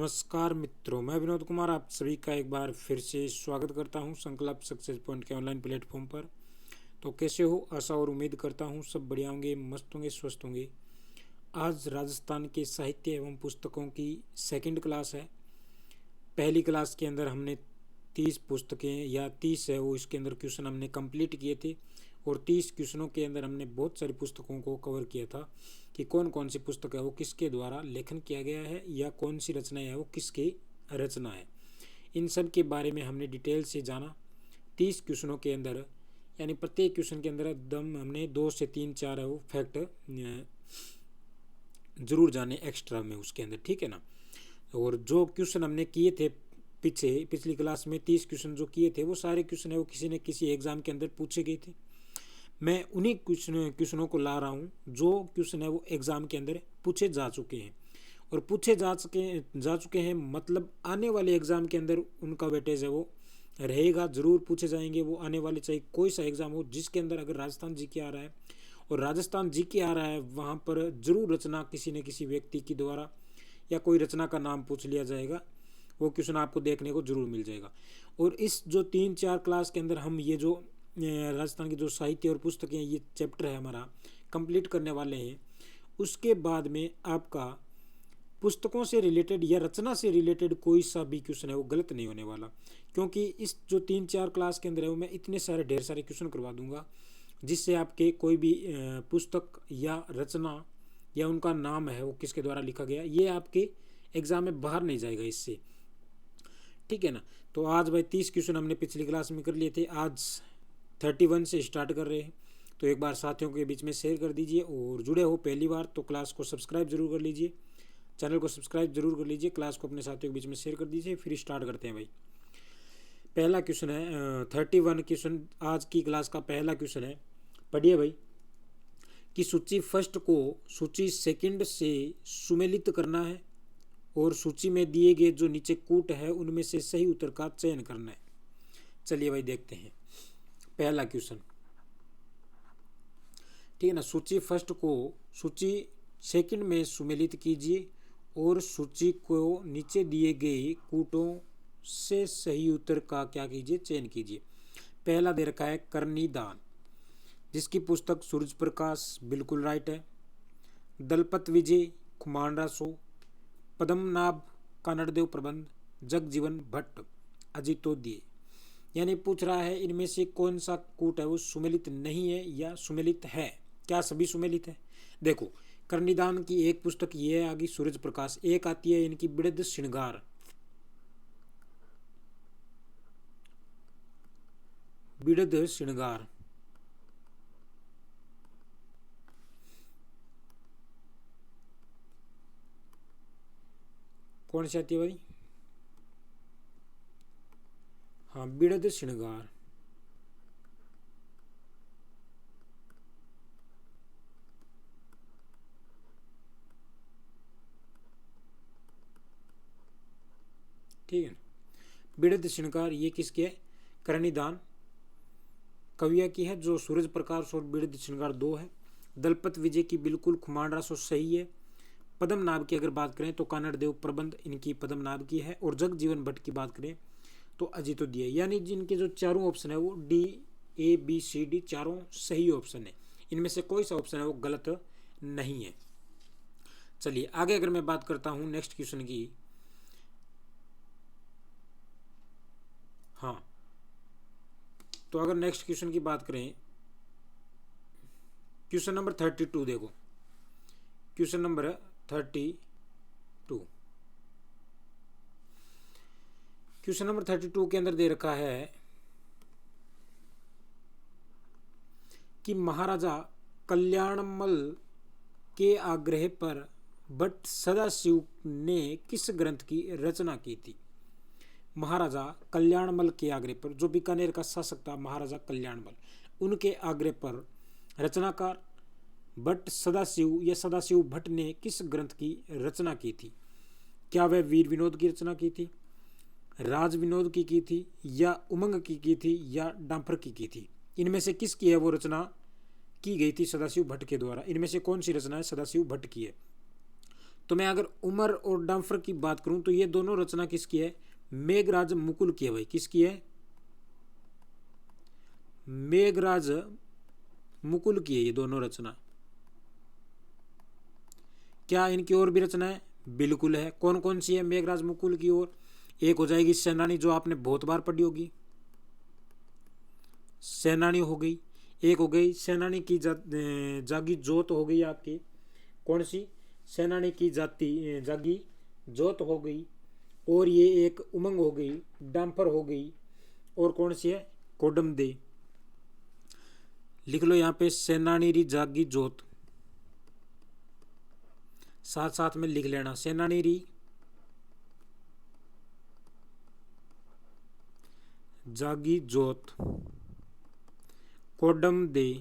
नमस्कार मित्रों, मैं विनोद कुमार आप सभी का एक बार फिर से स्वागत करता हूं संकल्प सक्सेस पॉइंट के ऑनलाइन प्लेटफॉर्म पर। तो कैसे हो? आशा और उम्मीद करता हूं सब बढ़िया होंगे, मस्त होंगे, स्वस्थ होंगे। आज राजस्थान के साहित्य एवं पुस्तकों की सेकंड क्लास है। पहली क्लास के अंदर हमने 30 पुस्तकें या 30 है वो इसके अंदर क्वेश्चन हमने कंप्लीट किए थे और 30 क्वेश्चनों के अंदर हमने बहुत सारी पुस्तकों को कवर किया था कि कौन कौन सी पुस्तक है वो किसके द्वारा लेखन किया गया है या कौन सी रचना है वो किसकी रचना है। इन सब के बारे में हमने डिटेल से जाना 30 क्वेश्चनों के अंदर, यानी प्रत्येक क्वेश्चन के अंदर एकदम हमने 2 से 3-4 है वो फैक्ट जरूर जाने एक्स्ट्रा में उसके अंदर, ठीक है ना। और जो क्वेश्चन हमने किए थे पिछली क्लास में 30 क्वेश्चन जो किए थे वो सारे क्वेश्चन है वो किसी न किसी एग्जाम के अंदर पूछे गए थे। मैं उन्हीं क्वेश्चनों को ला रहा हूँ जो क्वेश्चन है वो एग्जाम के अंदर पूछे जा चुके हैं और पूछे जा चुके हैं मतलब आने वाले एग्जाम के अंदर उनका वेटेज है वो रहेगा, जरूर पूछे जाएंगे वो आने वाले, चाहे कोई सा एग्जाम हो जिसके अंदर अगर राजस्थान जी के आ रहा है और राजस्थान जी के आ रहा है वहाँ पर जरूर रचना किसी न किसी व्यक्ति के द्वारा या कोई रचना का नाम पूछ लिया जाएगा, वो क्वेश्चन आपको देखने को जरूर मिल जाएगा। और इस जो 3-4 क्लास के अंदर हम ये जो राजस्थान की जो साहित्य और पुस्तकें ये चैप्टर है हमारा कंप्लीट करने वाले हैं, उसके बाद में आपका पुस्तकों से रिलेटेड या रचना से रिलेटेड कोई सा भी क्वेश्चन है वो गलत नहीं होने वाला, क्योंकि इस जो 3-4 क्लास के अंदर है वो मैं इतने सारे ढेर सारे क्वेश्चन करवा दूंगा जिससे आपके कोई भी पुस्तक या रचना या उनका नाम है वो किसके द्वारा लिखा गया ये आपके एग्जाम में बाहर नहीं जाएगा इससे, ठीक है ना। तो आज भाई 30 क्वेश्चन हमने पिछली क्लास में कर लिए थे, आज 31 से स्टार्ट कर रहे हैं। तो एक बार साथियों के बीच में शेयर कर दीजिए और जुड़े हो पहली बार तो क्लास को सब्सक्राइब जरूर कर लीजिए, चैनल को सब्सक्राइब जरूर कर लीजिए, क्लास को अपने साथियों के बीच में शेयर कर दीजिए। फिर स्टार्ट करते हैं भाई। पहला क्वेश्चन है 31 क्वेश्चन, आज की क्लास का पहला क्वेश्चन है, पढ़िए भाई कि सूची फर्स्ट को सूची सेकंड से सुमेलित करना है और सूची में दिए गए जो नीचे कूट है उनमें से सही उत्तर का चयन करना है। चलिए भाई देखते हैं पहला क्वेश्चन, ठीक है ना। सूची फर्स्ट को सूची सेकंड में सुमेलित कीजिए और सूची को नीचे दिए गए कूटों से सही उत्तर का क्या कीजिए, चयन कीजिए। पहला दे रखा है करनी दान, जिसकी पुस्तक सूरज प्रकाश, बिल्कुल राइट है। दलपत विजय, कुमांडा सो, पद्मनाभ कानड़देव प्रबंध, जगजीवन भट्ट, अजितोदय। यानी पूछ रहा है इनमें से कौन सा कूट है वो सुमेलित नहीं है या सुमेलित है, क्या सभी सुमेलित है। देखो करनिदान की एक पुस्तक ये आ गई सूरज प्रकाश, एक आती है इनकी बिड़द श्रृंगार, बिड़द श्रृंगार। कौन सी आती है भाई? हाँ, बिड़द श्रृंगार। ठीक है ना, बिड़द श्रृंगार ये किसके है? करनिदान कविया की है जो सूरज प्रकाश और बिड़द श्रृंगार दो है। दलपत विजय की बिल्कुल खुमांडा सो सही है। पद्मनाभ की अगर बात करें तो कानड़देव प्रबंध इनकी पद्मनाभ की है और जगजीवन भट्ट की बात करें तो अजितोदय। यानी जिनके जो चारों ऑप्शन है वो D A B C D चारों सही ऑप्शन है, इनमें से कोई सा ऑप्शन है वो गलत नहीं है। चलिए आगे अगर मैं बात करता हूं नेक्स्ट क्वेश्चन की, हाँ तो अगर नेक्स्ट क्वेश्चन की बात करें, क्वेश्चन नंबर 32 देखो, क्वेश्चन नंबर 32, क्वेश्चन नंबर 32 के अंदर दे रखा है कि महाराजा कल्याणमल के आग्रह पर भट्ट सदाशिव ने किस ग्रंथ की रचना की थी। महाराजा कल्याणमल के आग्रह पर, जो बीकानेर का शासक था महाराजा कल्याणमल, उनके आग्रह पर रचनाकार भट्ट सदाशिव या सदाशिव भट्ट ने किस ग्रंथ की रचना की थी। क्या वह वीर विनोद की रचना की थी, राज विनोद की थी या उमंग की थी या डांफर की थी। इनमें से किसकी है वो रचना की गई थी सदाशिव भट्ट के द्वारा, इनमें से कौन सी रचना है सदाशिव भट्ट की है। तो मैं अगर उमर और डाम्फर की बात करूं तो ये दोनों रचना किसकी है? मेघराज मुकुल की है भाई। किसकी है? मेघराज मुकुल की है ये दोनों रचना। क्या इनकी और भी रचना है? बिल्कुल है। कौन कौन सी है मेघराज मुकुल की ओर? एक हो जाएगी सेनानी, जो आपने बहुत बार पढ़ी होगी, सेनानी हो गई। एक हो गई सेनानी की जागी जोत हो गई आपकी, कौन सी? सेनानी की जागी जोत हो गई। और ये एक उमंग हो गई, डाम्फर हो गई। और कौन सी है? कोडम दे। लिख लो यहाँ पे सेनानी री जागी जोत, साथ साथ में लिख लेना सेनानी री जागी जोत, कोडम दे।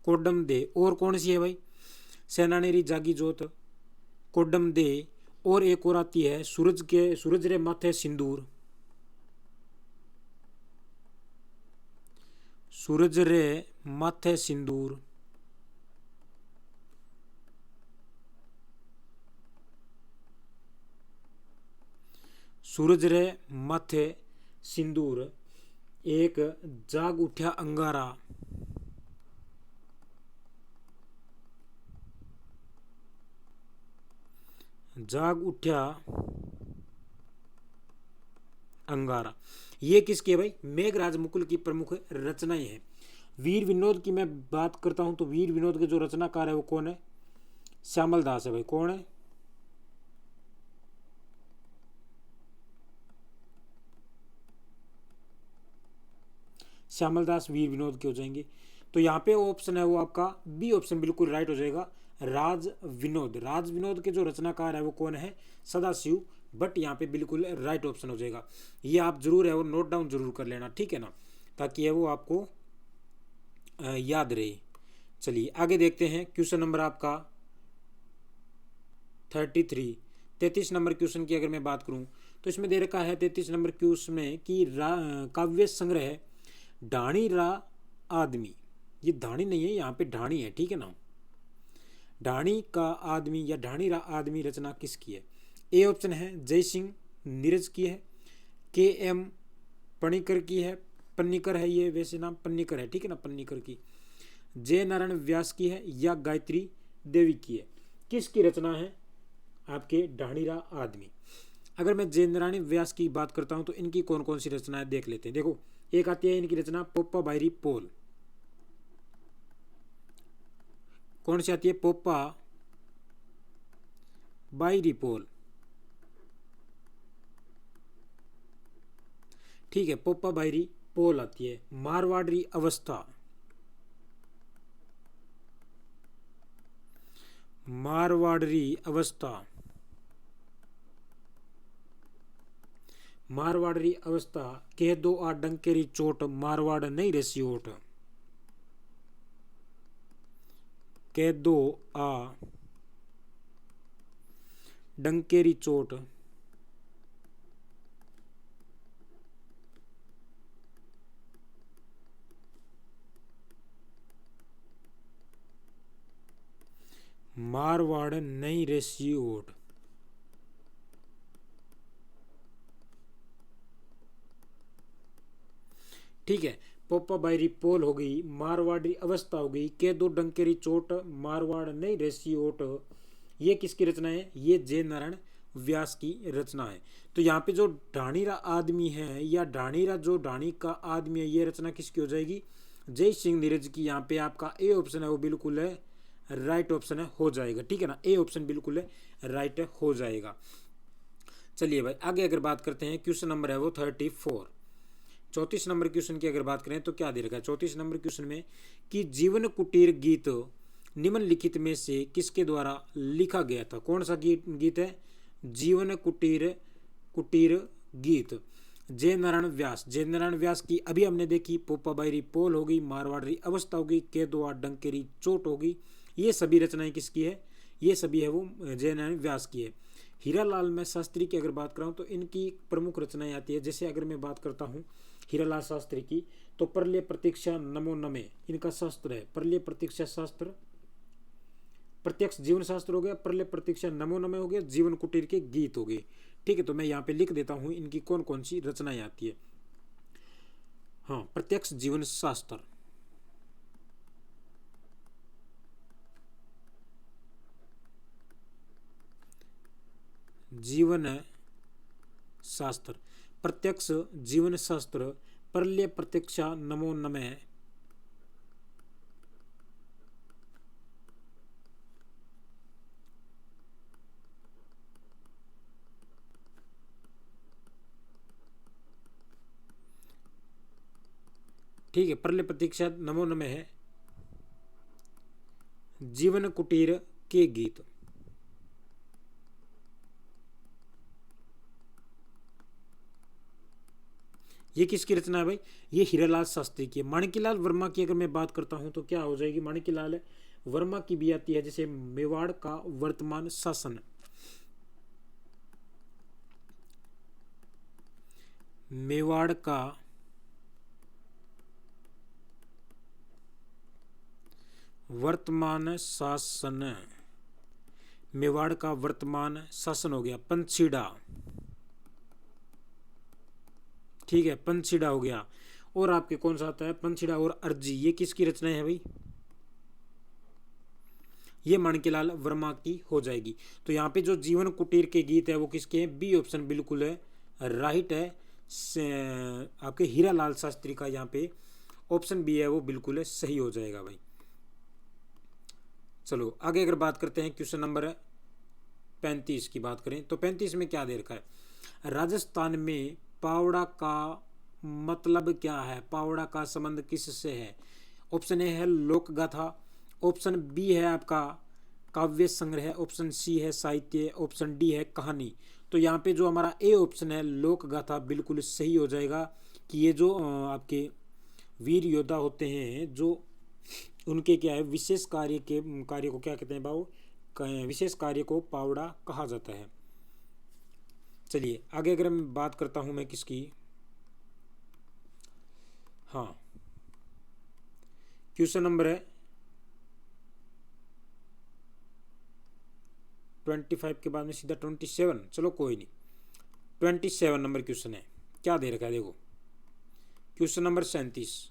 कोडम दे। और कौन सी है भाई? सेनानी री जागी जोत, कोडम दे। और एक और आती है सूरज रे माथे सिंदूर, सूरज रे माथे सिंदूर। सूरज रे माथे सिंदूर। एक जाग उठा अंगारा, जाग उठा अंगारा। ये किसके भाई? मेघराज मुकुल की प्रमुख रचनाएं हैं। वीर विनोद की मैं बात करता हूं तो वीर विनोद के जो रचनाकार है वो कौन है? श्यामल दास है भाई। कौन है? श्यामल दास वीर विनोद के हो जाएंगे। तो यहाँ पे ऑप्शन है वो आपका बी ऑप्शन बिल्कुल राइट हो जाएगा, राज विनोद। राज विनोद के जो रचनाकार है वो कौन है? सदाशिव भट्ट यहाँ पे बिल्कुल राइट ऑप्शन हो जाएगा। ये आप जरूर है वो नोट डाउन जरूर कर लेना, ठीक है ना, ताकि है वो आपको याद रहे। चलिए आगे देखते हैं। क्वेश्चन नंबर आपका 33, 33 नंबर क्वेश्चन की अगर मैं बात करूं तो इसमें दे रखा है 33 नंबर क्वेश्चन में कि काव्य संग्रह है ढाणी रा आदमी। ये धाणी नहीं है, यहाँ पे ढाणी है, ठीक है ना। ढाणी का आदमी या ढाणी रा आदमी रचना किसकी है? ए ऑप्शन है जय सिंह नीरज की है, के एम पणिकर की है, पन्नीकर है, ये वैसे नाम पन्नीकर है, ठीक है ना, पन्नीकर की। जय नारायण व्यास की है या गायत्री देवी की है? किसकी रचना है आपके ढाणीरा आदमी? अगर मैं जय नारायण व्यास की बात करता हूं तो इनकी कौन कौन सी रचनाएं देख लेते हैं। देखो एक आती है इनकी रचना पोप्पा बायरी पोल। कौन सी आती है? पोप्पा बायरी पोल, ठीक है, पोप्पा बायरी पोल आती है। मारवाड़ी अवस्था, मारवाड़ी अवस्था, मारवाड़ी अवस्था। कह दो आ डंकेरी चोट मारवाड़ नहीं रसी ओट, कह दो आ डंकेरी चोट मारवाड़ नहीं रसी ओट। ठीक है, पोप्पा बायरी पोल हो गई, मारवाड़ी अवस्था हो गई, के दो डंकेरी चोट मारवाड़ नहीं रेसी ओट। ये किसकी रचना है? ये जय नारायण व्यास की रचना है। तो यहाँ पे जो ढाणीरा आदमी है या ढाणीरा जो ढाणी का आदमी है, ये रचना किसकी हो जाएगी? जय सिंह नीरज की। यहाँ पे आपका ए ऑप्शन है वो बिल्कुल है राइट ऑप्शन है, हो जाएगा, ठीक है ना, ए ऑप्शन बिल्कुल है राइट हो जाएगा। चलिए भाई आगे अगर बात करते हैं, क्वेश्चन नंबर है वो 34। 34 नंबर क्वेश्चन की अगर बात करें तो क्या दे रखा है 34 नंबर क्वेश्चन में कि जीवन कुटीर गीत निम्नलिखित में से किसके द्वारा लिखा गया था? कौन सा गीत है? जीवन कुटीर कुटीर गीत, जय नारायण व्यास। जय नारायण व्यास की अभी हमने देखी, पोप्पा बायरी पोल हो गई, मारवाड़ी अवस्था हो गई, के दो डंकेरी चोट हो गई। ये सभी रचनाएं किसकी है? ये सभी है वो जय नारायण व्यास की है। हीरालाल मैं शास्त्री की अगर बात कराऊं तो इनकी प्रमुख रचनाएं आती है। जैसे अगर मैं बात करता हूँ हीरालाल शास्त्री की। तो प्रलय प्रतीक्षा नमो नमे इनका शास्त्र है। प्रलय प्रतीक्षा शास्त्र प्रत्यक्ष जीवन शास्त्र हो गया, प्रलय प्रतीक्षा नमो नमे हो गया, जीवन कुटीर के गीत हो गए। ठीक है, तो मैं यहाँ पे लिख देता हूँ इनकी कौन कौन सी रचनाएं आती है। हाँ, प्रत्यक्ष जीवन शास्त्र, जीवन शास्त्र, प्रत्यक्ष जीवन शास्त्र, प्रलय प्रतीक्षा नमो नमे, ठीक है, प्रलय प्रतीक्षा नमो नमे है, जीवन कुटीर के गीत। ये किसकी रचना है भाई? ये हीरालाल शास्त्री की है। माणिक्यलाल वर्मा की अगर मैं बात करता हूं तो क्या हो जाएगी? माणिक्यलाल वर्मा की भी आती है, जैसे मेवाड़ का वर्तमान शासन, मेवाड़ का वर्तमान शासन, मेवाड़ का वर्तमान शासन हो गया। पंछीड़ा, ठीक है, पंछीड़ा हो गया। और आपके कौन सा आता है? पंछीड़ा और अर्जी, ये किसकी रचना है भाई? ये माणिक्यलाल वर्मा की हो जाएगी। तो यहाँ पे जो जीवन कुटीर के गीत है वो किसके हैं? बी ऑप्शन बिल्कुल है राइट है, आपके हीरालाल शास्त्री का। यहाँ पे ऑप्शन बी है वो बिल्कुल है सही हो जाएगा भाई। चलो आगे अगर बात करते हैं क्वेश्चन नंबर 35 की बात करें तो 35 में क्या दे रखा है? राजस्थान में पावड़ा का मतलब क्या है? पावड़ा का संबंध किससे है? ऑप्शन ए है लोक गाथा, ऑप्शन बी है आपका काव्य संग्रह, ऑप्शन सी है साहित्य, ऑप्शन डी है कहानी। तो यहाँ पे जो हमारा ए ऑप्शन है लोक गाथा बिल्कुल सही हो जाएगा कि ये जो आपके वीर योद्धा होते हैं जो उनके क्या है विशेष कार्य को क्या कहते हैं भाव? विशेष कार्य को पावड़ा कहा जाता है। चलिए आगे अगर मैं बात करता हूं मैं किसकी, हाँ क्वेश्चन नंबर है 25 के बाद में सीधा 27, चलो कोई नहीं, 27 नंबर क्वेश्चन है। क्या दे रखा है देखो, क्वेश्चन नंबर 37,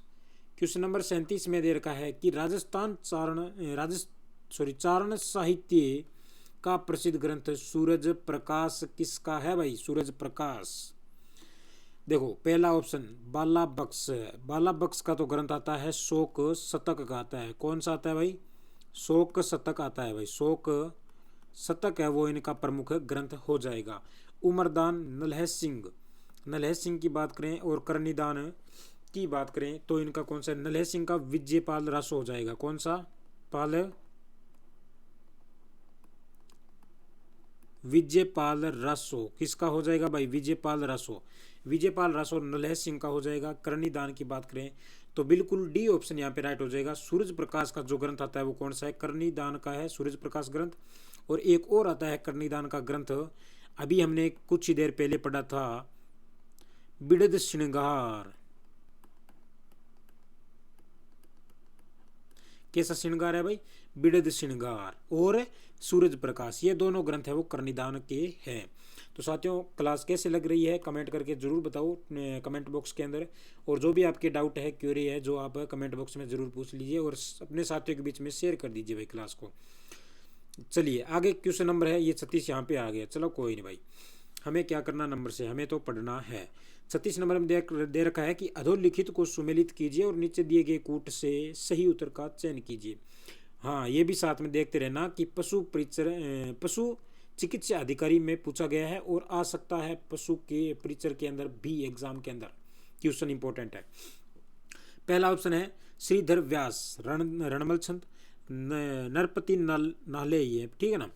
क्वेश्चन नंबर 37 में दे रखा है कि चारण साहित्य का प्रसिद्ध ग्रंथ सूरज प्रकाश किसका है भाई? सूरज प्रकाश। देखो पहला ऑप्शन बाला बख्श, बाला बख्श का तो ग्रंथ आता है शोक शतक का आता है। कौन सा आता है भाई? शोक शतक आता है भाई, शोक शतक है वो इनका प्रमुख ग्रंथ हो जाएगा। उमरदान नल्हे सिंह, नल्हे सिंह की बात करें और करनीदान की बात करें तो इनका कौन सा? नल्हे सिंह का विजयपाल रासो हो जाएगा। कौन सा? पाल विजयपाल रासो किसका हो जाएगा भाई? विजयपाल रासो, विजयपाल रासो नल्हे सिंह का हो जाएगा। करनीदान की बात करें तो बिल्कुल डी ऑप्शन यहाँ पे राइट हो जाएगा। सूरज प्रकाश का जो ग्रंथ आता है वो कौन सा है? करनीदान का है सूरज प्रकाश ग्रंथ। और एक और आता है करनीदान का ग्रंथ, अभी हमने कुछ ही देर पहले पढ़ा था, बिड़द श्रृंगार। कैसा श्रृंगार है भाई? बिड़द श्रृंगार और सूरज प्रकाश, ये दोनों ग्रंथ है वो करनीदान के हैं। तो साथियों क्लास कैसे लग रही है कमेंट करके जरूर बताओ कमेंट बॉक्स के अंदर। और जो भी आपके डाउट है क्वेरी है जो आप कमेंट बॉक्स में जरूर पूछ लीजिए और अपने साथियों के बीच में शेयर कर दीजिए भाई क्लास को। चलिए आगे क्वेश्चन नंबर है ये 36 यहाँ पे आ गया। चलो कोई नहीं भाई, हमें क्या करना नंबर से, हमें तो पढ़ना है। 36 नंबर में दे रखा है कि अधोलिखित को सुमेलित कीजिए और नीचे दिए गए कूट से सही उत्तर का चयन कीजिए। हाँ ये भी साथ में देखते रहना कि पशु चिकित्सा अधिकारी में पूछा गया है और आ सकता है पशु के परिचर के अंदर भी एग्जाम के अंदर क्वेश्चन इंपॉर्टेंट है। पहला ऑप्शन है श्रीधर व्यास, रणमल छंद, नरपति नाले, ये ठीक है ना,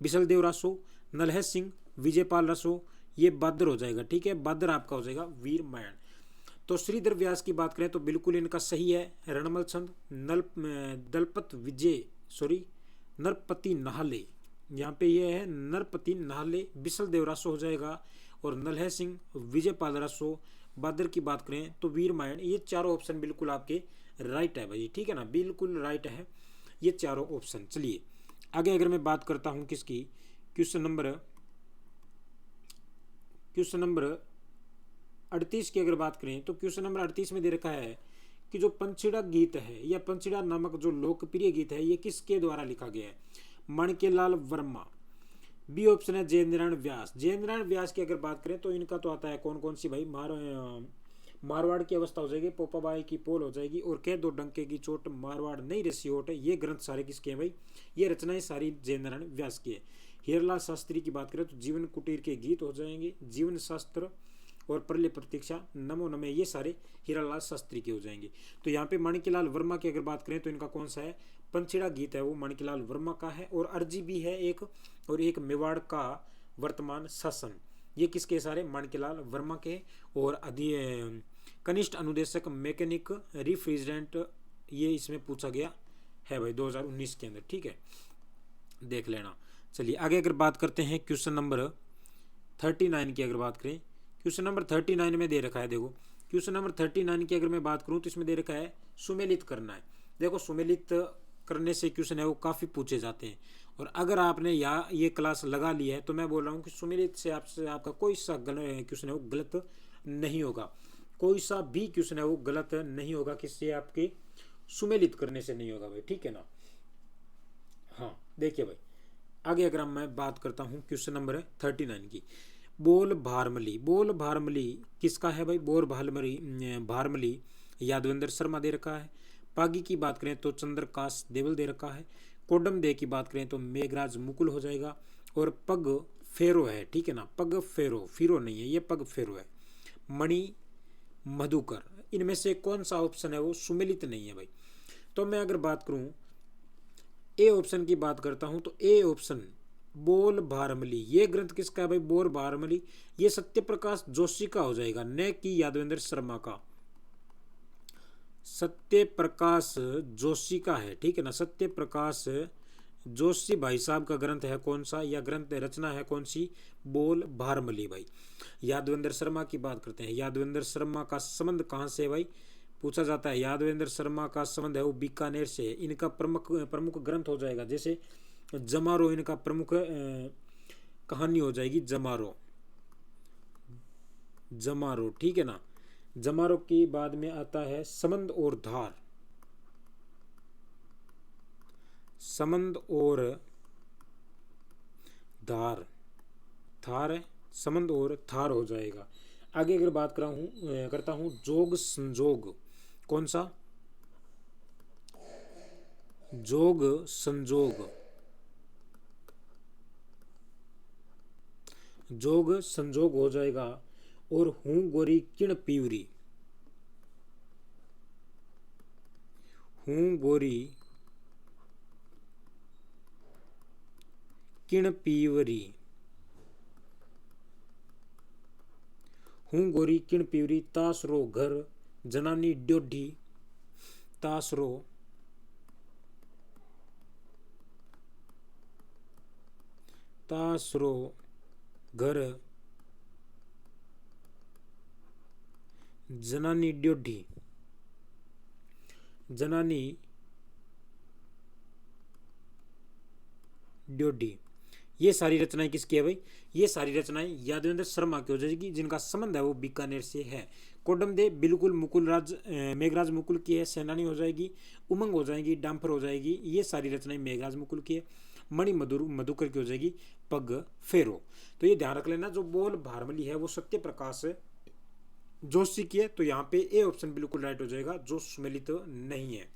बिसल देव रासो, नल्हे सिंह, विजयपाल रासो, ये बादर हो जाएगा। ठीक है, बादर आपका हो जाएगा वीर मायन। तो श्रीधर व्यास की बात करें तो बिल्कुल इनका सही है। रणमल छंद नरपति नाहले, यहाँ पे ये है नरपति नाहले, बिसल देव रासो हो जाएगा। और नल्हे सिंह, विजयपाल रासो बादर की बात करें तो वीर मायण। ये चारों ऑप्शन बिल्कुल आपके राइट है भाई, ठीक है ना, बिल्कुल राइट है ये चारों ऑप्शन। चलिए आगे अगर मैं बात करता हूं किसकी, क्वेश्चन नंबर 38 की अगर बात करें तो क्वेश्चन नंबर 38 में दे रखा है कि जो पंचीड़ा गीत है या पंचीड़ा नामक जो लोकप्रिय गीत है ये किसके द्वारा लिखा गया है, माणिक्यलाल वर्मा। बी ऑप्शन है जयेंद्र नारायण व्यास। जयेंद्र नारायण व्यास की अगर बात करें तो इनका तो आता है कौन कौन सी भाई, मारवाड़ की अवस्था हो जाएगी, पोपाबाई की पोल हो जाएगी, और कह दो डंके की चोट मारवाड़ नहीं रसी ओट। ये ग्रंथ सारे किसके हैं भाई, ये रचनाएं सारी जयेंद्र नारायण व्यास की है। हीरालाल शास्त्री की बात करें तो जीवन कुटीर के गीत हो जाएंगे, जीवन शास्त्र और प्रलय प्रतीक्षा, नमो नमे, ये सारे हीरालाल शास्त्री के हो जाएंगे। तो यहाँ पे माणिक्यलाल वर्मा की अगर बात करें तो इनका कौन सा है, पंचीड़ा गीत है वो माणिक्यलाल वर्मा का है, और अर्जी भी है एक, और एक मेवाड़ का वर्तमान शासन, ये किसके सारे, माणिक्यलाल वर्मा के। और कनिष्ठ अनुदेशक मैकेनिक रिफ्रिजरेंट, ये इसमें पूछा गया है भाई 2019 के अंदर, ठीक है, देख लेना। चलिए आगे अगर बात करते हैं क्वेश्चन नंबर 39 की अगर बात करें, क्वेश्चन नंबर 39 में दे रखा है, देखो क्वेश्चन नंबर 39 की अगर मैं बात करूं तो इसमें दे रखा है सुमेलित करना है। देखो सुमेलित करने से क्वेश्चन है वो काफ़ी पूछे जाते हैं, और अगर आपने ये क्लास लगा ली है तो मैं बोल रहा हूँ कि सुमेलित से आपका कोई सा क्वेश्चन है वो गलत नहीं होगा, कोई सा भी क्वेश्चन है वो गलत नहीं होगा, किससे, आपके सुमेलित करने से नहीं होगा भाई, ठीक है ना। हाँ देखिए भाई आगे अगर मैं बात करता हूँ क्वेश्चन नंबर 39 की, बोल भारमली। बोल भारमली किसका है भाई, बोल भारमली यादवेंद्र शर्मा दे रखा है। पागी की बात करें तो चंद्रकाश देवल दे रखा है। कोडम दे की बात करें तो मेघराज मुकुल हो जाएगा, और पग फेरो है, ठीक है ना, पग फेरो, फिरो नहीं है ये, पग फेरो है। मणि मधुकर, इनमें से कौन सा ऑप्शन है वो सुमेलित नहीं है भाई। तो मैं अगर बात करूं ए ऑप्शन की बात करता हूं तो ए ऑप्शन बोल भारमली, ये ग्रंथ किसका है भाई, बोल भारमली, ये सत्य प्रकाश जोशी का हो जाएगा, न कि यादवेंद्र शर्मा का, सत्य प्रकाश जोशी का है, ठीक है ना, सत्य प्रकाश जोशी भाई साहब का ग्रंथ है कौन सा, या ग्रंथ रचना है कौन सी, बोल भारमली भाई। यादवेंद्र शर्मा की बात करते हैं, यादवेंद्र शर्मा का संबंध कहाँ से है भाई, पूछा जाता है। यादवेंद्र शर्मा का संबंध है वो बीकानेर से, इनका प्रमुख ग्रंथ हो जाएगा, जैसे जमारो इनका प्रमुख कहानी हो जाएगी, जमारो, ठीक है ना। जमारो के बाद में आता है समंद और धार, समंद और धार, थार है, समंद और थार हो जाएगा। आगे अगर बात करता हूं जोग संजोग, कौन सा, जोग संजोग, जोग संजोग हो जाएगा। और हूं गोरी किण पीवरी, हूं गोरी किण पीवरी, हूं गोरी किण पीवरी, तासरो घर जनानी ड्योढ़ी, तासरो घर जनानी ड्योढ़ी, जनानी ड्योढ़ी, ये सारी रचनाएं किसकी है भाई, ये सारी रचनाएं यादवेंद्र शर्मा की हो जाएगी, जिनका संबंध है वो बीकानेर से है। कोडम दे बिल्कुल मेघराज मुकुल की है, सेनानी हो जाएगी, उमंग हो जाएगी, डाम्फर हो जाएगी, ये सारी रचनाएं मेघराज मुकुल की है। मणि मधुकर की हो जाएगी पग फेरो। तो ये ध्यान रख लेना, जो बोल भारमली है वो सत्य प्रकाश जोशी की है, तो यहाँ पे ए ऑप्शन बिल्कुल राइट हो जाएगा, जो सुमेलित नहीं है।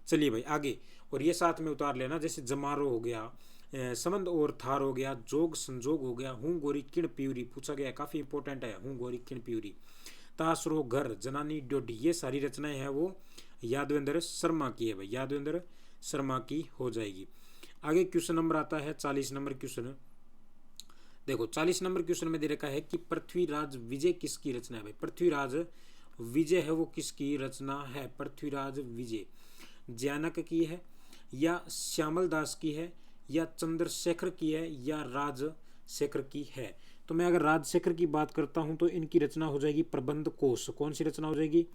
चलिए भाई आगे, और ये साथ में उतार लेना, जैसे जमारो हो गया, समंद और थार हो गया, जोग संजोग हो गया, हूं गोरी किण पीवरी पूछा गया, काफी इंपॉर्टेंट है, हूं गोरी किण पीवरी, तासरो घर जनानी ड्योढ़ी, ये सारी रचनाएं हैं वो यादवेंद्र शर्मा की है भाई, यादवेंद्र शर्मा की हो जाएगी। आगे क्वेश्चन नंबर आता है 40 नंबर क्वेश्चन। देखो 40 नंबर क्वेश्चन में दे रखा है कि पृथ्वीराज विजय किसकी रचना है भाई, पृथ्वीराज विजय है वो किसकी रचना है, पृथ्वीराज विजय जयानक की है, या श्यामल दास की है, या चंद्रशेखर की है, या राजशेखर की है। तो तो मैं अगर राजशेखर की बात करता हूं तो इनकी रचना हो जाएगी प्रबंध कोश। कौन सी रचना हो जाएगी?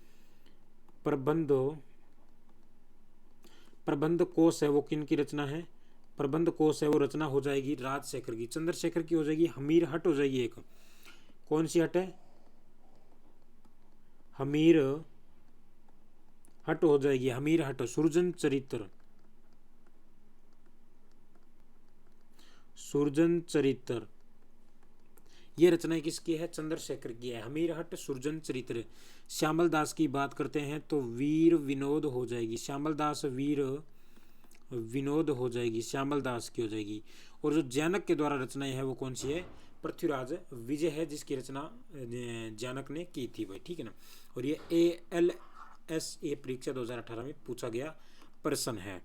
प्रबंध प्रबंध कोश है वो किन की रचना है? प्रबंध कोश है वो रचना हो जाएगी राजशेखर की। चंद्रशेखर की हो जाएगी हमीर हट हो जाएगी एक। कौन सी हट है? हमीर हट हो जाएगी, हमीर हट। सुरजन चरित्र, सुरजन चरित्र ये रचना किसकी है? चंद्रशेखर की है। हमीर हट, सुरजन चरित्र। श्यामल दास की बात करते हैं तो वीर विनोद हो जाएगी। श्यामल दास वीर विनोद हो जाएगी, श्यामल दास की हो जाएगी। और जो जैनक के द्वारा रचनाएं है वो कौन सी है? पृथ्वीराज विजय है, जिसकी रचना जैनक ने की थी भाई, ठीक है ना। और ये ALSA परीक्षा 2018 में पूछा गया प्रश्न है।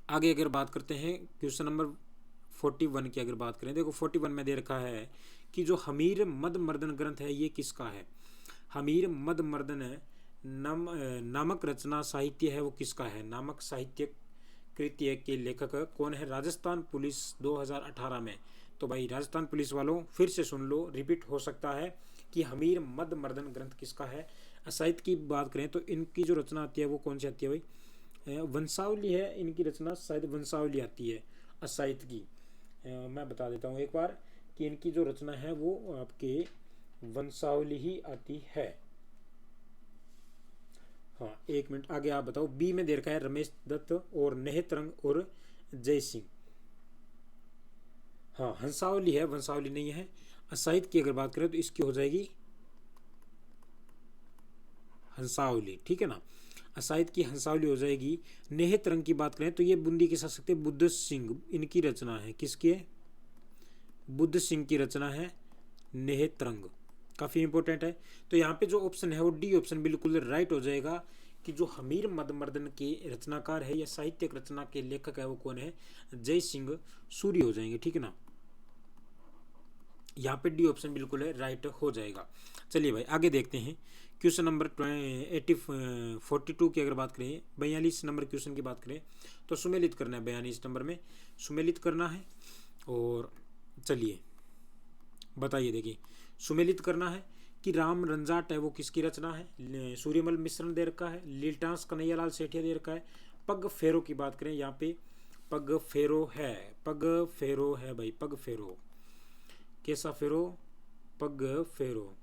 आगे अगर बात करते हैं क्वेश्चन नंबर 41 की अगर बात करें, देखो 41 में दे रखा है कि जो हमीर मद मर्दन ग्रंथ है ये किसका है? हमीर मद मर्दन नामक रचना साहित्य है वो किसका है? नामक साहित्य कृत्य के लेखक कौन है? राजस्थान पुलिस 2018 में। तो भाई राजस्थान पुलिस वालों फिर से सुन लो, रिपीट हो सकता है कि हमीर मद मर्दन ग्रंथ किसका है। साहित्य की बात करें तो इनकी जो रचना आती है वो कौन सी आती है भाई? वंशावली है इनकी रचना, शायद वंशावली आती है असाहित्य की। मैं बता देता हूँ एक बार कि इनकी जो रचना है वो आपके वंशावली ही आती है। हाँ एक मिनट आगे आप बताओ। बी में दे रखा है रमेश दत्त और नेहतरंग और जय सिंह। हाँ हंसावली है, वंशावली नहीं है। असाहित्य की अगर बात करें तो इसकी हो जाएगी हंसावली, ठीक है ना। असाहित्य की हंसावली हो जाएगी। नेहतरंग की बात करें तो ये बूंदी के शासक थे बुद्ध सिंह, इनकी रचना है। किसकी है? बुद्ध सिंह की रचना है नेहतरंग, काफी इंपॉर्टेंट है। तो यहाँ पे जो ऑप्शन है वो डी ऑप्शन बिल्कुल राइट हो जाएगा कि जो हमीर मदमर्दन के रचनाकार है या साहित्यिक रचना के लेखक है वो कौन है? जय सिंह सूरी हो जाएंगे, ठीक है ना। यहाँ पे डी ऑप्शन बिल्कुल है राइट हो जाएगा। चलिए भाई आगे देखते हैं क्वेश्चन नंबर 42 की अगर बात करें, 42 नंबर क्वेश्चन की बात करें तो सुमेलित करना है। 42 नंबर में सुमेलित करना है। और चलिए बताइए, देखिए सुमेलित करना है कि राम रंजाट है वो किसकी रचना है? सूर्यमल मिश्रण दे रखा है, लीलटांस कन्हैयालाल सेठिया दे रखा है। पग फेरो की बात करें यहाँ पे पग फेरो है, पग फेरो है भाई, पग फेरो। कैसा फेरो? पग फेरो,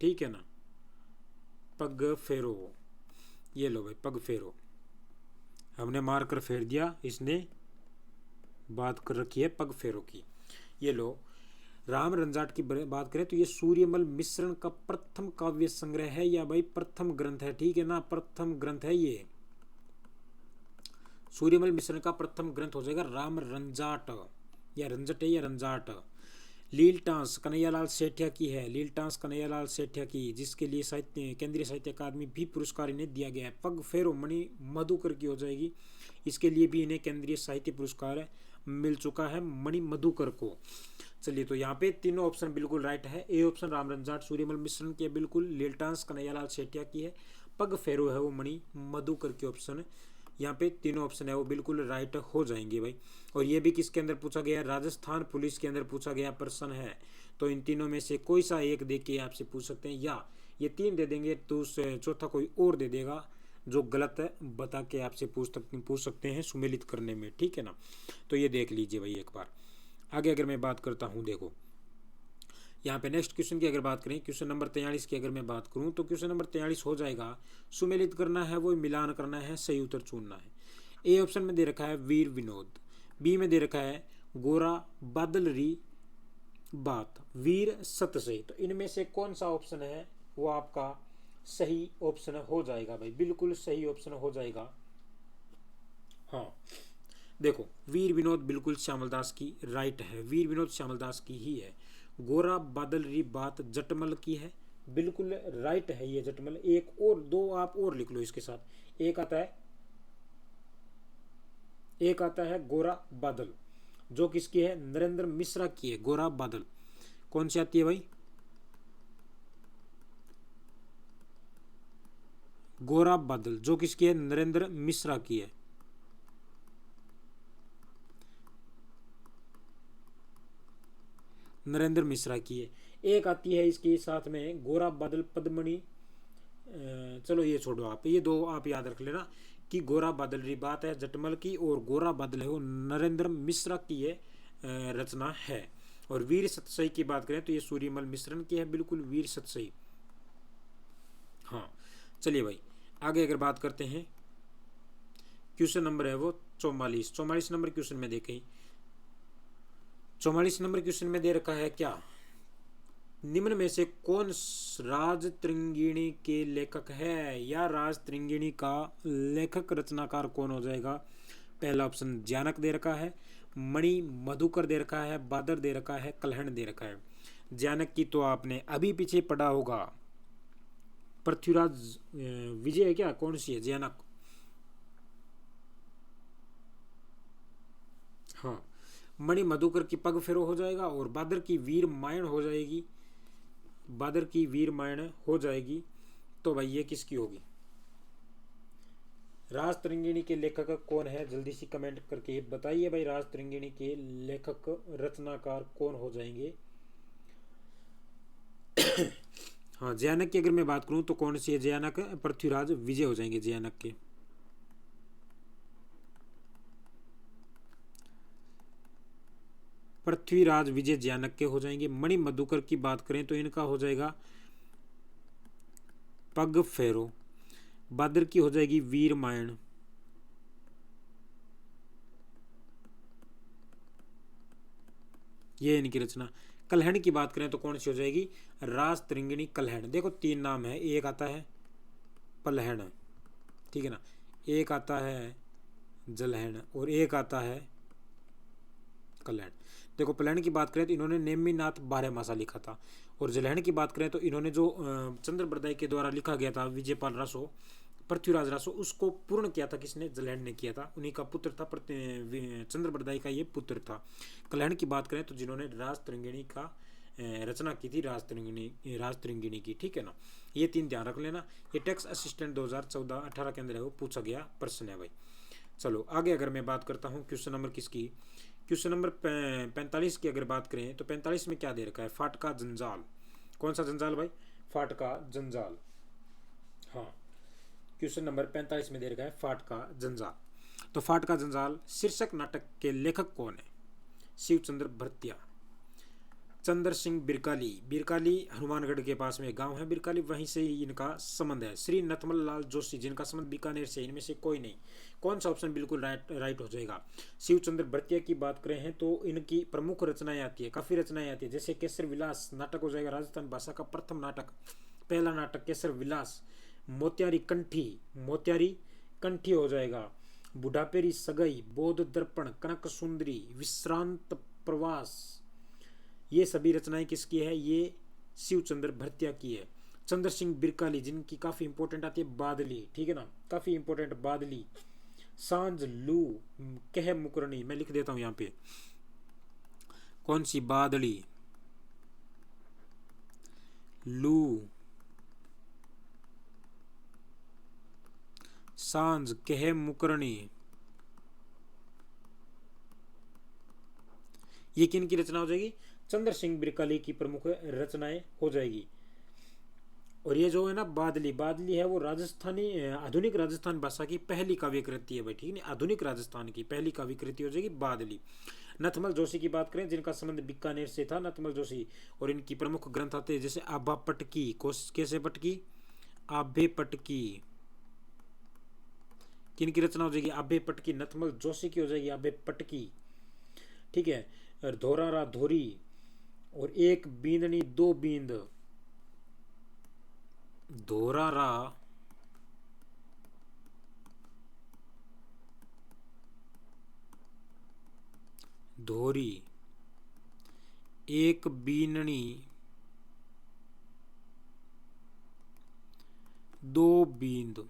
ठीक है ना। पग फेरो, ये लो भाई पग फेरो, हमने मार कर फेर दिया, इसने बात कर रखी है पग फेरो की। ये लो राम रंजाट की बात करें तो ये सूर्यमल मिश्रण का प्रथम काव्य संग्रह है या भाई प्रथम ग्रंथ है, ठीक है ना। प्रथम ग्रंथ है ये, सूर्यमल मिश्रण का प्रथम ग्रंथ हो जाएगा राम रंजाट, या रंजट है या रंजाट। लीलटांस कन्हैयालाल सेठिया की है, लीलटांस कन्हैयालाल सेठिया की, जिसके लिए साहित्य केंद्रीय साहित्य अकादमी भी पुरस्कार इन्हें दिया गया है। पग फेरो मणि मधुकर की हो जाएगी, इसके लिए भी इन्हें केंद्रीय साहित्य पुरस्कार मिल चुका है मणि मधुकर को। चलिए तो यहाँ पे तीनों ऑप्शन बिल्कुल राइट है। ए ऑप्शन राम रंजाट सूर्यमल मिश्रण की है बिल्कुल, लीलटांस कन्हैयालाल सेठिया की है, पग फेरो है वो मणि मधुकर की ऑप्शन है। यहाँ पे तीनों ऑप्शन है वो बिल्कुल राइट हो जाएंगे भाई। और ये भी किसके अंदर पूछा गया? राजस्थान पुलिस के अंदर पूछा गया प्रश्न है। तो इन तीनों में से कोई सा एक दे के आपसे पूछ सकते हैं, या ये तीन दे देंगे तो चौथा कोई और दे देगा जो गलत है बता के आपसे पूछ सकते हैं सुमेलित करने में, ठीक है ना। तो ये देख लीजिए भाई एक बार। आगे अगर मैं बात करता हूँ, देखो यहाँ पे नेक्स्ट क्वेश्चन की अगर बात करें, क्वेश्चन नंबर 43 की अगर मैं बात करूँ तो क्वेश्चन नंबर 43 हो जाएगा सुमेलित करना है वो मिलान करना है, सही उत्तर चुनना है। ए ऑप्शन में दे रखा है वीर विनोद, बी में दे रखा है गोरा बादल री बात, वीर सत से। तो इनमें से कौन सा ऑप्शन है वो आपका सही ऑप्शन हो जाएगा भाई, बिल्कुल सही ऑप्शन हो जाएगा। हाँ देखो वीर विनोद बिल्कुल श्यामलदास की राइट है, वीर विनोद श्यामलदास की ही है। गोरा बादल री बात जटमल की है, बिल्कुल राइट है ये जटमल। एक और दो आप और लिख लो इसके साथ, एक आता है गोरा बादल, जो किसकी है? नरेंद्र मिश्रा की है गोरा बादल। कौन सी आती है भाई? गोरा बादल, जो किसकी है? नरेंद्र मिश्रा की है। नरेंद्र मिश्रा की है। एक आती है इसके साथ में गोरा बादल पद्मणि, चलो ये छोड़ो आप, ये दो आप याद रख लेना कि गोरा बादल की बात है जटमल की, और गोरा बादल है वो नरेंद्र मिश्रा की ये रचना है। और वीर सतसई की बात करें तो ये सूर्यमल मिश्रण की है, बिल्कुल वीर सतसई। हाँ चलिए भाई आगे अगर बात करते हैं, क्वेश्चन नंबर है वो 44 नंबर क्वेश्चन में देखें, 44 नंबर क्वेश्चन में दे रखा है क्या, निम्न में से कौन राज त्रिंगिणी के लेखक है, या राज त्रिंगिणी का लेखक रचनाकार कौन हो जाएगा। पहला ऑप्शन जानक दे रखा है, मणि मधुकर दे रखा है, बादर दे रखा है, कलहण दे रखा है। जानक की तो आपने अभी पीछे पढ़ा होगा, पृथ्वीराज विजय है क्या, कौन सी है जानक। हाँ मणि मधुकर की पग फेरो हो जाएगा, और बादर की वीर मायण हो जाएगी, बादर की वीर मायण हो जाएगी। तो भाई ये किसकी होगी, राज त्रिंगिणी के लेखक कौन है, जल्दी से कमेंट करके बताइए भाई, राज त्रिंगिणी के लेखक रचनाकार कौन हो जाएंगे। हाँ जयानक की अगर मैं बात करूं तो कौन सी है, जयानक पृथ्वीराज विजय हो जाएंगे जयानक के। पृथ्वीराज विजय जयानक के हो जाएंगे। मणि मधुकर की बात करें तो इनका हो जाएगा पग फेरो, बादर की हो जाएगी वीर मायण, ये इनकी रचना। कलहण की बात करें तो कौन सी हो जाएगी, राज त्रिंगिणी कलहण। देखो तीन नाम है, एक आता है पलहण, ठीक है ना, एक आता है जलहण, और एक आता है कलहण। देखो पलहण की बात करें तो इन्होंने नेमिनाथ बारहमासा लिखा था, और जलहण की बात करें तो इन्होंने जो चंद्र बरदाई के द्वारा लिखा गया था विजयपाल रासो, पृथ्वीराज रासो, उसको पूर्ण किया था किसने, जलहण ने किया था, उन्हीं का पुत्र था, चंद्र बरदाई का ये पुत्र था। कलहण की बात करें तो जिन्होंने राज त्रिंगिणी का रचना की थी, राज त्रिंगिणी की, ठीक है ना। ये तीन ध्यान रख लेना, ये टैक्स असिस्टेंट 2014-18 के अंदर है वो पूछा गया प्रश्न है भाई। चलो आगे अगर मैं बात करता हूँ क्वेश्चन नंबर किसकी, क्वेश्चन नंबर 45 की अगर बात करें तो 45 में क्या दे रखा है, फाटका जंजाल। कौन सा जंजाल भाई, फाटका जंजाल। हाँ क्वेश्चन नंबर 45 में दे रखा है फाटका जंजाल। तो फाटका जंजाल शीर्षक नाटक के लेखक कौन है, शिवचंद्र भरतिया। चंद्र सिंह बिरकाली, बिरकाली हनुमानगढ़ के पास में गांव है बिरकाली, वहीं से ही इनका संबंध है। श्री नथमल लाल जोशी जिनका संबंध बीकानेर से, इनमें से कोई नहीं। कौन सा ऑप्शन बिल्कुल राइट हो जाएगा। शिवचंद्र भरतिया की बात करें हैं तो इनकी प्रमुख रचनाएं आती है, काफी रचनाएं आती है, जैसे केसर विलास नाटक हो जाएगा, राजस्थान भाषा का प्रथम नाटक, पहला नाटक केसर विलास। मोत्यारी कंठी हो जाएगा, बुढ़ापेरी सगाई, बौद्ध दर्पण, कनक सुंदरी, विश्रांत प्रवास, ये सभी रचनाएं किसकी है, ये शिवचंद्र भरतिया की है। चंद्र सिंह बिरकाली जिनकी काफी इंपॉर्टेंट आती है बादली, ठीक है ना, काफी इंपॉर्टेंट बादली, सांझ, लू, कह मुकरनी, मैं लिख देता हूं यहां पे, कौन सी, बादली, लू, सांझ, कह मुकरनी, ये किन की रचना हो जाएगी, चंद्र सिंह बिरकाली की प्रमुख रचनाएं हो जाएगी। और ये जो है ना बादली, बादली है वो राजस्थानी आधुनिक राजस्थान भाषा की पहली काव्य कृति है भाई, ठीक है ना, आधुनिक राजस्थान की पहली काव्य कृति हो जाएगी बादली। नथमल जोशी की बात करें जिनका संबंध बीकानेर से था, नथमल जोशी, और इनकी प्रमुख ग्रंथ आते हैं जैसे आभा पटकी, कैसे पटकी, आभे पटकी, किन की रचना हो जाएगी, आभे पटकी, नथमल जोशी की हो जाएगी आभे पटकी, ठीक है। और धोरारा धोरी, और एक बींदनी दो बींद, धोरारा धोरी, एक बीननी दो बींद,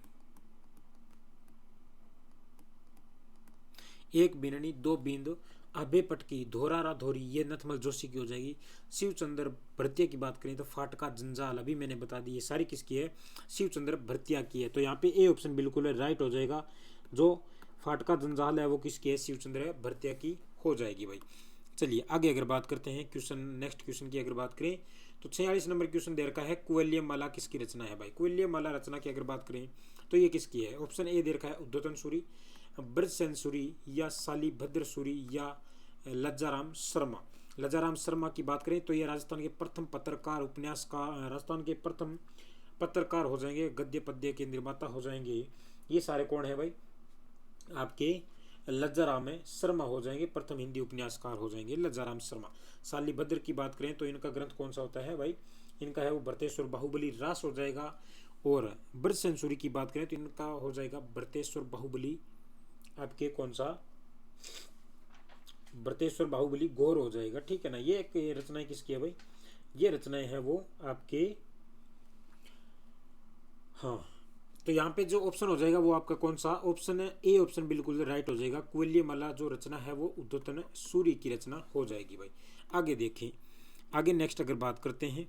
एक बीननी दो बींद, आभे पटकी, धोरारा धोरी, ये नथमल जोशी की हो जाएगी। शिवचंद्र भरतिया की बात करें तो फाटका जंजाल अभी मैंने बता दी, ये सारी किसकी है, शिवचंद्र भरतिया की है। तो यहाँ पे ए ऑप्शन बिल्कुल राइट हो जाएगा, जो फाटका जंजाल है वो किसकी है, शिवचंद्र भरतिया की हो जाएगी भाई। चलिए आगे अगर बात करते हैं क्वेश्चन, नेक्स्ट क्वेश्चन की अगर बात करें तो 46 नंबर क्वेश्चन दे रखा है कुवलय माला किसकी रचना है भाई। कुवलय माला रचना की अगर बात करें तो ये किसकी है। ऑप्शन ए दे रखा है उद्धोतन सूरी, ब्रजसेन सूरी या शालिभद्र सूरी या लज्जाराम शर्मा। लज्जाराम शर्मा की बात करें तो ये राजस्थान के प्रथम पत्रकार, उपन्यासकार, राजस्थान के प्रथम पत्रकार हो जाएंगे, गद्य पद्य के निर्माता हो जाएंगे। ये सारे कौन है भाई, आपके लज्जाराम शर्मा हो जाएंगे, प्रथम हिंदी उपन्यासकार हो जाएंगे लज्जाराम शर्मा। शालिभद्र की बात करें तो इनका ग्रंथ कौन सा होता है भाई, इनका है वो भरतेश्वर बाहुबली रास हो जाएगा। और ब्रजसेन सूरी की बात करें तो इनका हो जाएगा भरतेश्वर बाहुबली, आपके कौन सा, भरतेश्वर बाहुबली गौर हो जाएगा, ठीक है ना। ये एक रचनाएं किसकी है भाई, ये रचनाएं है वो आपके, हाँ। तो यहाँ पे जो ऑप्शन हो जाएगा वो आपका कौन सा ऑप्शन है, ए ऑप्शन बिल्कुल राइट हो जाएगा। कुवलय माला जो रचना है वो उद्धोतन सूरी की रचना हो जाएगी भाई। आगे देखें, आगे नेक्स्ट अगर बात करते हैं,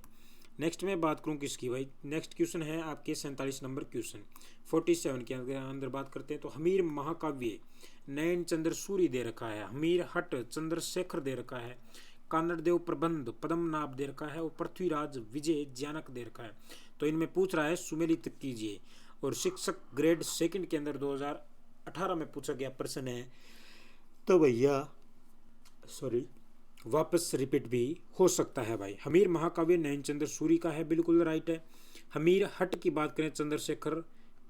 नेक्स्ट में बात करूँ किसकी भाई, नेक्स्ट क्वेश्चन है आपके 47 नंबर क्वेश्चन 47 के अंदर बात करते हैं तो हमीर महाकाव्य नयन चंद्र सूरी दे रखा है, हमीर हट चंद्रशेखर दे रखा है, कानड़देव प्रबंध पद्मनाभ दे रखा है और पृथ्वीराज विजय ज्ञानक दे रखा है। तो इनमें पूछ रहा है सुमेलित कीजिए। और शिक्षक ग्रेड सेकंड के अंदर 2018 में पूछा गया प्रश्न है, तो भैया सॉरी वापस रिपीट भी हो सकता है भाई। हमीर महाकाव्य नयन चंद्र सूरी का है, बिल्कुल राइट है। हमीर हट की बात करें चंद्रशेखर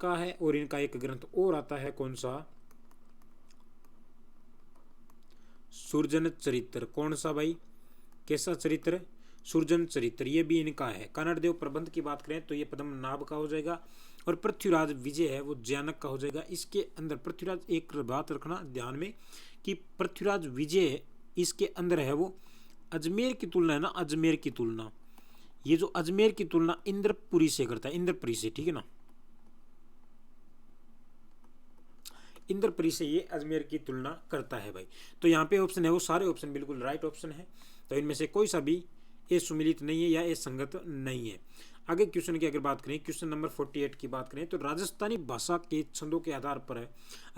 का है, और इनका एक ग्रंथ और आता है कौन सा, सुरजन चरित्र। कौन सा भाई, कैसा चरित्र, सुरजन चरित्र, ये भी इनका है। कन्नड़देव प्रबंध की बात करें तो ये पद्मनाभ का हो जाएगा, और पृथ्वीराज विजय है वो ज्ञानक का हो जाएगा। इसके अंदर पृथ्वीराज, एक बात रखना ध्यान में कि पृथ्वीराज विजय इसके अंदर है वो अजमेर की तुलना है ना, अजमेर की तुलना, ये जो अजमेर की तुलना इंद्रपुरी से करता है, इंद्रपुरी से, ठीक है ना, इंद्रपुरी से ये अजमेर की तुलना करता है भाई। तो यहाँ पे ऑप्शन है वो सारे ऑप्शन बिल्कुल राइट ऑप्शन है। तो इनमें से कोई सा भी ये सुमिलित नहीं है या ये संगत नहीं है। आगे क्वेश्चन की अगर बात करें, क्वेश्चन नंबर 48 की बात करें तो राजस्थानी भाषा के छंदों के आधार पर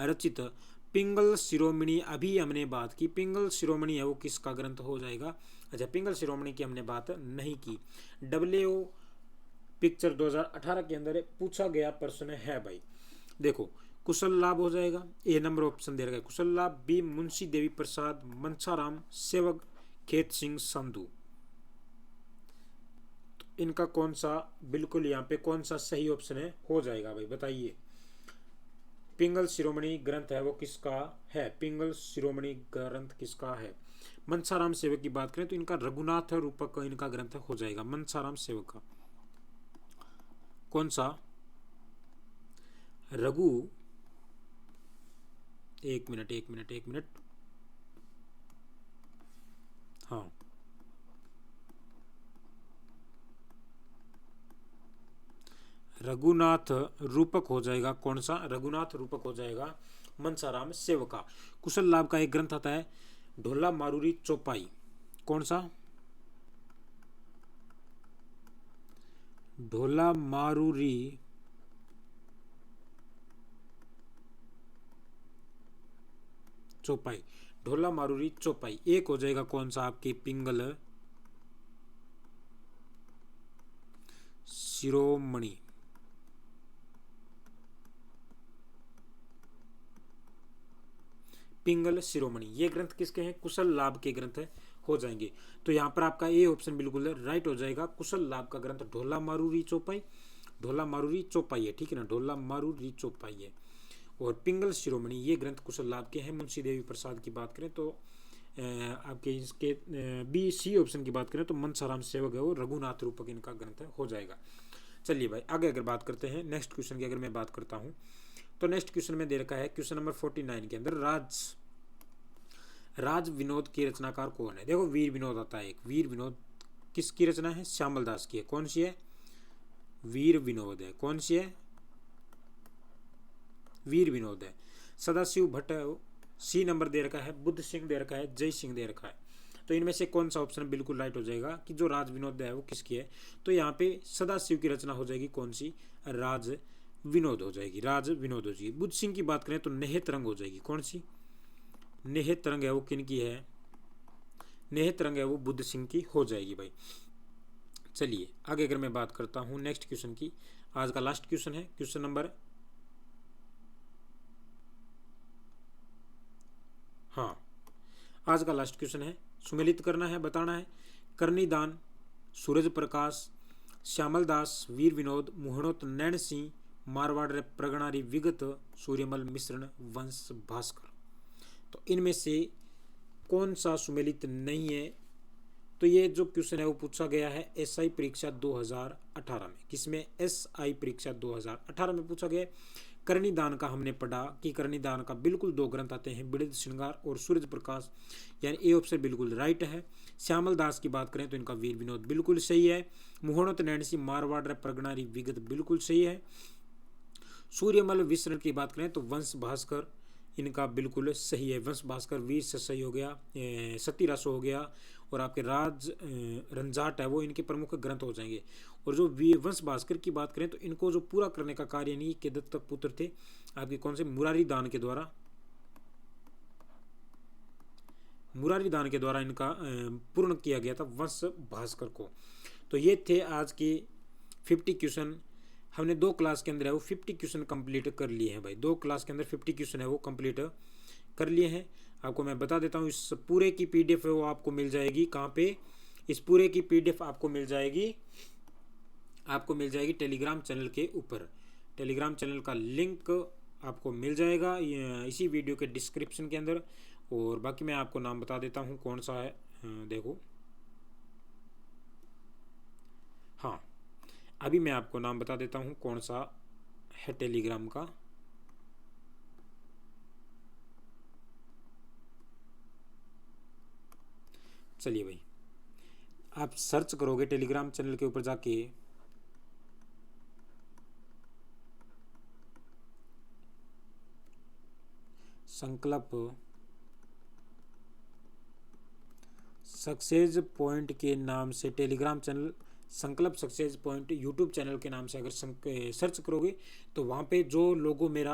रचित पिंगल शिरोमणि, अभी हमने बात की, पिंगल शिरोमणि है वो किसका ग्रंथ हो जाएगा। अच्छा, पिंगल शिरोमणि की हमने बात नहीं की। WO पिक्चर 2018 के अंदर पूछा गया प्रश्न है भाई। देखो, कुशल लाभ हो जाएगा, ए नंबर ऑप्शन दे रखा है कुशल लाभ, बी मुंशी देवी प्रसाद, मनसाराम सेवक, खेत सिंह संधू। तो इनका कौन सा बिल्कुल यहाँ पे कौन सा सही ऑप्शन है हो जाएगा भाई, बताइए। पिंगल शिरोमणि ग्रंथ है वो किसका है, पिंगल शिरोमणि ग्रंथ किसका है। मनसाराम सेवक की बात करें तो इनका रघुनाथ रूपक इनका ग्रंथ हो जाएगा, मनसाराम सेवक का। कौन सा, रघु, एक मिनट, हाँ, रघुनाथ रूपक हो जाएगा। कौन सा, रघुनाथ रूपक हो जाएगा मनसाराम सेवका। कुशल लाभ का एक ग्रंथ आता है ढोला मारूरी चौपाई। कौन सा, ढोला मारूरी चौपाई, ढोला मारूरी चौपाई एक हो जाएगा। कौन सा, आपके पिंगल शिरोमणि, पिंगल शिरोमणि ये ग्रंथ किसके हैं, कुशल लाभ के ग्रंथ हो जाएंगे। तो यहाँ पर आपका ए ऑप्शन बिल्कुल राइट हो जाएगा। कुशल लाभ का ग्रंथ ढोला मारूरी चौपाई, ढोला मारूरी चौपाई है, ठीक है ना, ढोला मारूरी चौपाई है। और पिंगल शिरोमणि ये ग्रंथ कुशल लाभ के हैं। मुंशी देवी प्रसाद की बात करें तो आपके इसके बी सी ऑप्शन की बात करें तो मनसाराम सेवक है वो रघुनाथ रूपक इनका ग्रंथ हो जाएगा। चलिए भाई आगे अगर बात करते हैं नेक्स्ट क्वेश्चन की अगर मैं बात करता हूँ तो नेक्स्ट क्वेश्चन में दे रखा है क्वेश्चन नंबर 49 के अंदर राज विनोद की रचनाकार कौन है। देखो, वीर विनोद आता है एक, वीर विनोद किसकी रचना है, श्यामल दास की है। कौन सी है, वीर विनोद है। कौन सी है, वीर विनोद है। सदाशिव भट्ट सी नंबर दे रखा है, बुद्ध सिंह दे रखा है, जय सिंह दे रखा है। तो इनमें से कौन सा ऑप्शन बिल्कुल राइट हो जाएगा कि जो राज विनोद है वो किसकी है। तो यहाँ पे सदाशिव की रचना हो जाएगी कौन सी, राज विनोद हो जाएगी, राज विनोद हो जाएगी। बुद्ध सिंह की बात करें तो नेह तरंग हो जाएगी। कौन सी, नेह तरंग है वो किन की है, नेह तरंग है वो बुद्ध सिंह की हो जाएगी भाई। चलिए आगे अगर मैं बात करता हूँ नेक्स्ट क्वेश्चन की, आज का लास्ट क्वेश्चन है क्वेश्चन नंबर, हाँ आज का लास्ट क्वेश्चन है, सुमेलित करना है, बताना है। करनीदान, सूरज प्रकाश, श्यामल दास, वीर विनोद, मोहनोत नैन सिंह, मारवाड़ प्रगणारी विगत, सूर्यमल मिश्रण, वंश भास्कर। तो इनमें से कौन सा सुमेलित नहीं है? तो ये जो क्वेश्चन है वो पूछा गया है एसआई परीक्षा 2018 में। किसमें? एसआई परीक्षा 2018 में पूछा गया। करनीदान का हमने पढ़ा कि करनीदान का बिल्कुल 2 ग्रंथ आते हैं, बिड़द श्रृंगार और सूरज प्रकाश, यानी ए ऑप्शन बिल्कुल राइट है। श्यामल दास की बात करें तो इनका वीर विनोद बिल्कुल सही है। मोहनोत नैन सिंह, मारवाड़ प्रगणारी विगत बिल्कुल सही है। सूर्यमल विसरण की बात करें तो वंश भास्कर इनका बिल्कुल सही है। वंश भास्कर वीर से सही हो गया, सतीरासो हो गया, और आपके राज रंजाट है वो इनके प्रमुख ग्रंथ हो जाएंगे। और जो वंश भास्कर की बात करें तो इनको जो पूरा करने का कार्य नहीं के दत्तक पुत्र थे आपके कौन से, मुरारी दान के द्वारा, मुरारी दान के द्वारा इनका पूर्ण किया गया था वंश भास्कर को। तो ये थे आज के 50 क्वेश्चन। हमने 2 क्लास के अंदर है वो 50 क्वेश्चन कंप्लीट कर लिए हैं भाई। 2 क्लास के अंदर 50 क्वेश्चन है वो कंप्लीट कर लिए हैं। आपको मैं बता देता हूँ इस पूरे की पीडीएफ है वो आपको मिल जाएगी कहाँ पे, इस पूरे की पीडीएफ आपको मिल जाएगी टेलीग्राम चैनल के ऊपर। टेलीग्राम चैनल का लिंक आपको मिल जाएगा इसी वीडियो के डिस्क्रिप्शन के अंदर। और बाकी मैं आपको नाम बता देता हूँ कौन सा है, देखो, हाँ अभी मैं आपको नाम बता देता हूँ कौन सा है टेलीग्राम का। चलिए भाई, आप सर्च करोगे टेलीग्राम चैनल के ऊपर जाके, संकल्प सक्सेस पॉइंट के नाम से टेलीग्राम चैनल, संकल्प सक्सेस पॉइंट यूट्यूब चैनल के नाम से अगर सर्च करोगे तो वहाँ पे जो लोगो मेरा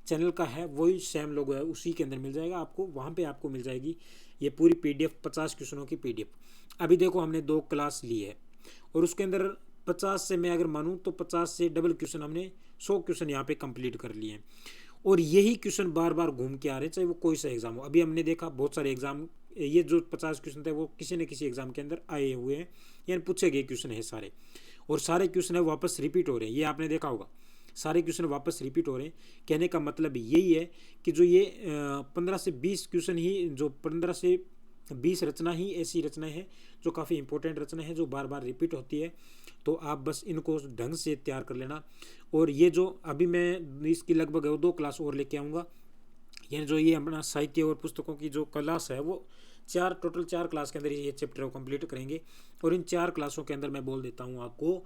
चैनल का है वही सेम लोगो है, उसी के अंदर मिल जाएगा आपको। वहाँ पे आपको मिल जाएगी ये पूरी पीडीएफ, 50 क्वेश्चनों की पीडीएफ। अभी देखो हमने 2 क्लास ली है और उसके अंदर 50 से मैं अगर मानूँ तो 50 से डबल क्वेश्चन हमने 100 क्वेश्चन यहाँ पे कंप्लीट कर लिए हैं। और यही क्वेश्चन बार बार घूम के आ रहे हैं, चाहे वो कोई सा एग्जाम हो। अभी हमने देखा बहुत सारे एग्जाम, ये जो 50 क्वेश्चन थे वो किसी न किसी एग्जाम के अंदर आए हुए हैं, यानी पूछे गए क्वेश्चन है सारे। और सारे क्वेश्चन है वापस रिपीट हो रहे हैं, ये आपने देखा होगा, सारे क्वेश्चन वापस रिपीट हो रहे हैं। कहने का मतलब यही है कि जो ये 15 से 20 क्वेश्चन ही, जो 15 से 20 रचना ही ऐसी रचनाएं हैं जो काफ़ी इंपॉर्टेंट रचना है, जो बार बार रिपीट होती है। तो आप बस इनको ढंग से तैयार कर लेना। और ये जो अभी मैं इसकी लगभग 2 क्लास और लेके आऊँगा, यानी जो ये अपना साहित्य और पुस्तकों की जो क्लास है वो टोटल 4 क्लास के अंदर ये चैप्टर को कंप्लीट करेंगे। और इन 4 क्लासों के अंदर मैं बोल देता हूँ आपको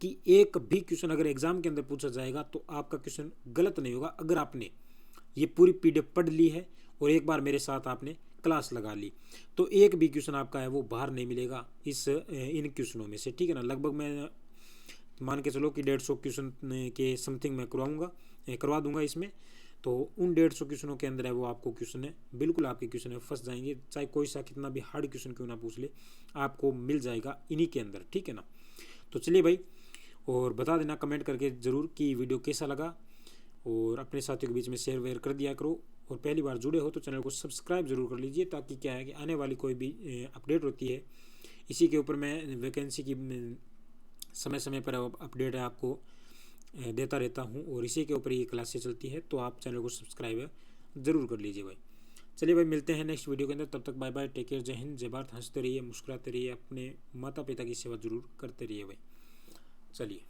कि एक भी क्वेश्चन अगर एग्जाम के अंदर पूछा जाएगा तो आपका क्वेश्चन गलत नहीं होगा, अगर आपने ये पूरी पीडीएफ पढ़ ली है और एक बार मेरे साथ आपने क्लास लगा ली, तो एक भी क्वेश्चन आपका है वो बाहर नहीं मिलेगा इन क्वेश्चनों में से, ठीक है ना। लगभग मैं मान के चलो कि 150 क्वेश्चन के समथिंग मैं करवा दूंगा इसमें। तो उन 150 क्वेश्चनों के अंदर है वो आपको क्वेश्चन है बिल्कुल आपके क्वेश्चन है फंस जाएंगे, चाहे कोई सा कितना भी हार्ड क्वेश्चन क्यों ना पूछ ले, आपको मिल जाएगा इन्हीं के अंदर, ठीक है ना। तो चलिए भाई, और बता देना कमेंट करके ज़रूर कि वीडियो कैसा लगा, और अपने साथियों के बीच में शेयर वेयर कर दिया करो। और पहली बार जुड़े हो तो चैनल को सब्सक्राइब जरूर कर लीजिए, ताकि क्या है कि आने वाली कोई भी अपडेट होती है इसी के ऊपर मैं वैकेंसी की समय समय पर अपडेट आपको देता रहता हूँ, और इसी के ऊपर ये क्लासेस चलती है। तो आप चैनल को सब्सक्राइब ज़रूर कर लीजिए भाई। चलिए भाई, मिलते हैं नेक्स्ट वीडियो के अंदर, तब तक बाय बाय, टेक केयर, जय हिंद जय भारत। हंसते रहिए, मुस्कुराते रहिए, अपने माता पिता की सेवा जरूर करते रहिए भाई। चलिए।